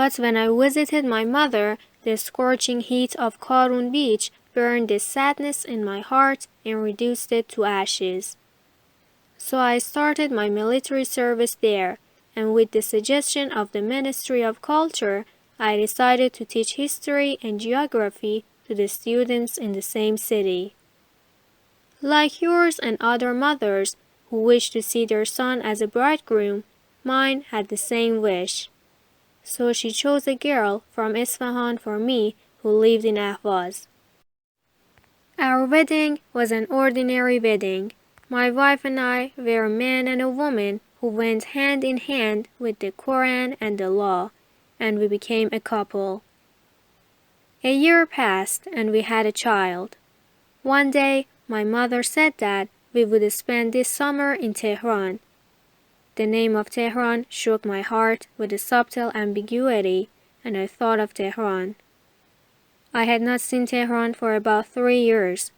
But when I visited my mother, the scorching heat of Karun beach burned the sadness in my heart and reduced it to ashes. So I started my military service there, and with the suggestion of the Ministry of Culture, I decided to teach history and geography to the students in the same city. Like yours and other mothers who wish to see their son as a bridegroom, mine had the same wish. So she chose a girl from Isfahan for me who lived in Ahvaz. Our wedding was an ordinary wedding. My wife and I were a man and a woman who went hand in hand with the Quran and the law, and we became a couple. A year passed and we had a child. One day, my mother said that we would spend this summer in Tehran. The name of Tehran shook my heart with a subtle ambiguity, and I thought of Tehran. I had not seen Tehran for about 3 years.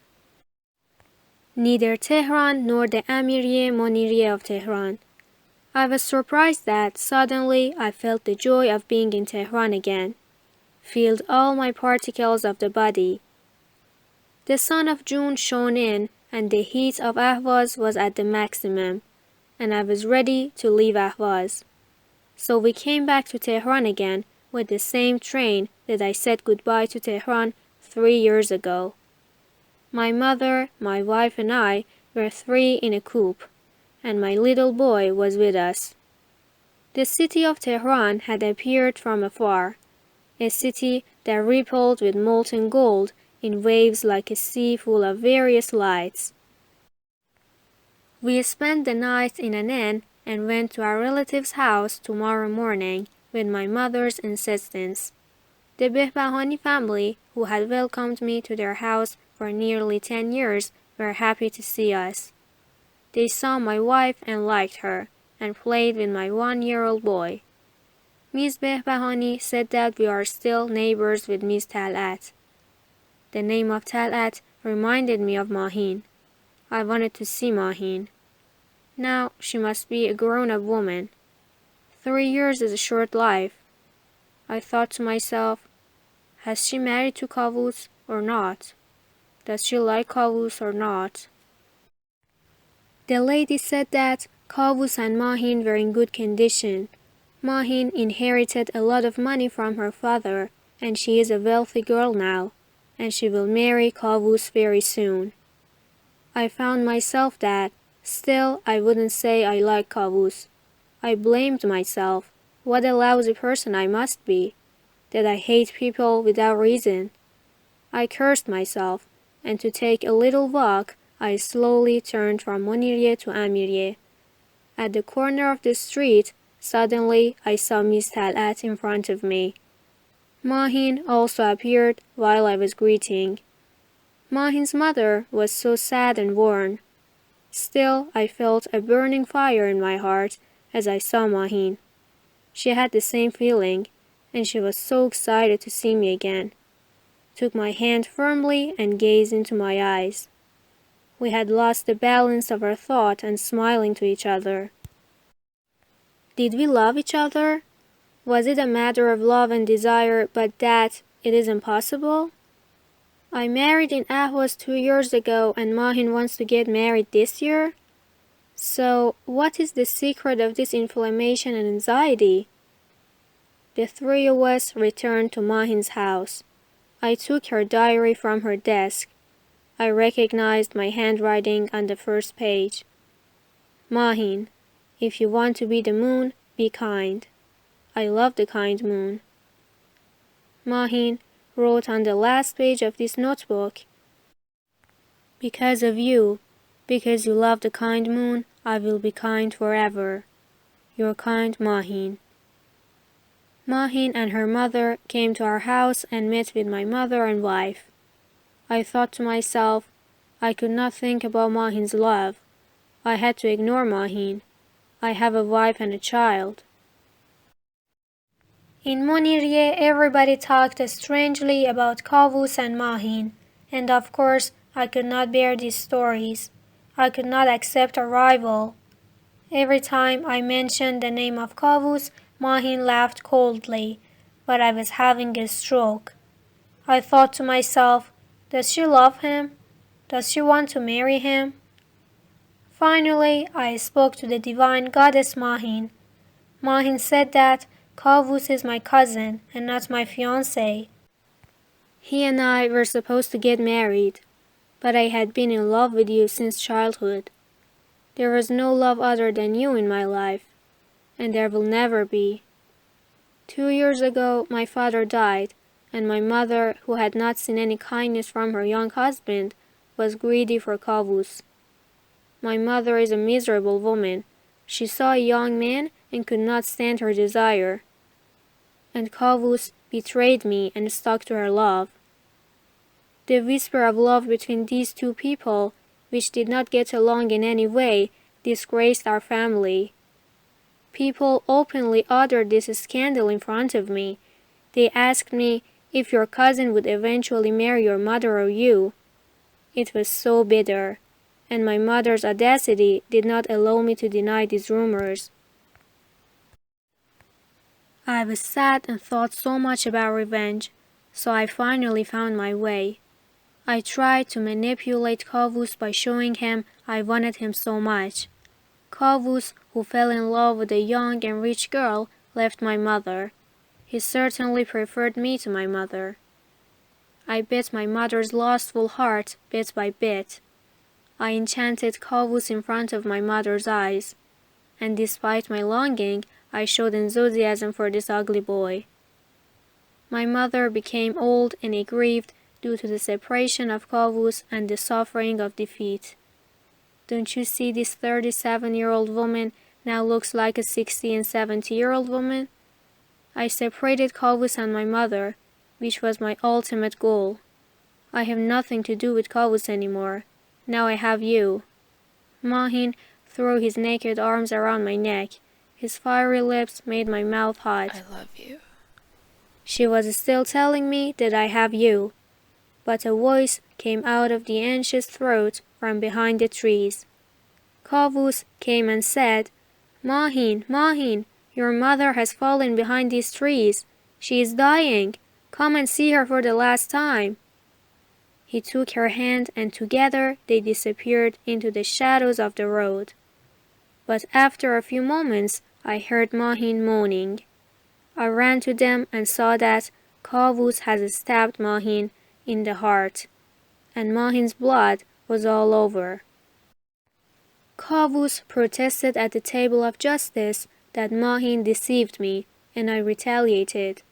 Neither Tehran nor the Amirye Monirye of Tehran. I was surprised that suddenly I felt the joy of being in Tehran again, filled all my particles of the body. The sun of June shone in, and the heat of Ahvaz was at the maximum, and I was ready to leave Ahvaz. So we came back to Tehran again with the same train that I said goodbye to Tehran 3 years ago. My mother, my wife, and I were 3 in a coupe, and my little boy was with us. The city of Tehran had appeared from afar, a city that rippled with molten gold in waves like a sea full of various lights. We spent the night in an inn and went to our relative's house tomorrow morning with my mother's insistence. The Behbahani family, who had welcomed me to their house for nearly 10 years, were happy to see us. They saw my wife and liked her, and played with my 1-year-old boy. Ms. Behbahani said that we are still neighbors with Ms. Talat. The name of Talat reminded me of Mahin. I wanted to see Mahin. Now she must be a grown-up woman. 3 years is a short life. I thought to myself, has she married to Kavus or not? Does she like Kavus or not? The lady said that Kavus and Mahin were in good condition. Mahin inherited a lot of money from her father, and she is a wealthy girl now, and she will marry Kavus very soon. I found myself that, still I wouldn't say I like Kavus. I blamed myself. What a lousy person I must be, that I hate people without reason. I cursed myself, and to take a little walk, I slowly turned from Monirye to Amirye. At the corner of the street, suddenly I saw Miss Talat in front of me. Mahin also appeared while I was greeting. Mahin's mother was so sad and worn. Still, I felt a burning fire in my heart as I saw Mahin. She had the same feeling, and she was so excited to see me again. Took my hand firmly and gazed into my eyes. We had lost the balance of our thought and smiling to each other. Did we love each other? Was it a matter of love and desire, but that it is impossible? I married in Ahvaz 2 years ago, and Mahin wants to get married this year? So, what is the secret of this inflammation and anxiety? The 3 of us returned to Mahin's house. I took her diary from her desk. I recognized my handwriting on the first page. Mahin, if you want to be the moon, be kind. I love the kind moon. Mahin wrote on the last page of this notebook, because of you, because you love the kind moon, I will be kind forever. Your kind Mahin. Mahin and her mother came to our house and met with my mother and wife. I thought to myself, I could not think about Mahin's love. I had to ignore Mahin. I have a wife and a child. In Monirye, everybody talked strangely about Kavus and Mahin, and of course, I could not bear these stories. I could not accept a rival. Every time I mentioned the name of Kavus, Mahin laughed coldly, but I was having a stroke. I thought to myself, does she love him? Does she want to marry him? Finally, I spoke to the divine goddess Mahin. Mahin said that Kavus is my cousin and not my fiancé. He and I were supposed to get married, but I had been in love with you since childhood. There was no love other than you in my life, and there will never be. 2 years ago, my father died, and my mother, who had not seen any kindness from her young husband, was greedy for Kavus. My mother is a miserable woman. She saw a young man and could not stand her desire. And Kavus betrayed me and stuck to her love. The whisper of love between these two people, which did not get along in any way, disgraced our family. People openly uttered this scandal in front of me. They asked me if your cousin would eventually marry your mother or you. It was so bitter, and my mother's audacity did not allow me to deny these rumors. I was sad and thought so much about revenge, so I finally found my way. I tried to manipulate Kavus by showing him I wanted him so much. Kavus, who fell in love with a young and rich girl, left my mother. He certainly preferred me to my mother. I bit my mother's lustful heart bit by bit. I enchanted Kavus in front of my mother's eyes, and despite my longing, I showed enthusiasm for this ugly boy. My mother became old and aggrieved due to the separation of Kavus and the suffering of defeat. Don't you see this 37-year-old woman now looks like a 60 and 70-year-old woman? I separated Kavus and my mother, which was my ultimate goal. I have nothing to do with Kavus anymore. Now I have you. Mahin threw his naked arms around my neck. His fiery lips made my mouth hot. I love you. She was still telling me that I have you, but a voice came out of the anxious throat from behind the trees. Kavus came and said, Mahin, Mahin, your mother has fallen behind these trees. She is dying. Come and see her for the last time. He took her hand and together they disappeared into the shadows of the road. But after a few moments, I heard Mahin moaning. I ran to them and saw that Kavus had stabbed Mahin in the heart, and Mahin's blood was all over. Kavus protested at the table of justice that Mahin deceived me, and I retaliated.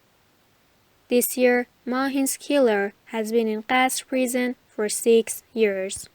This year, Mahin's killer has been in Qasr prison for 6 years.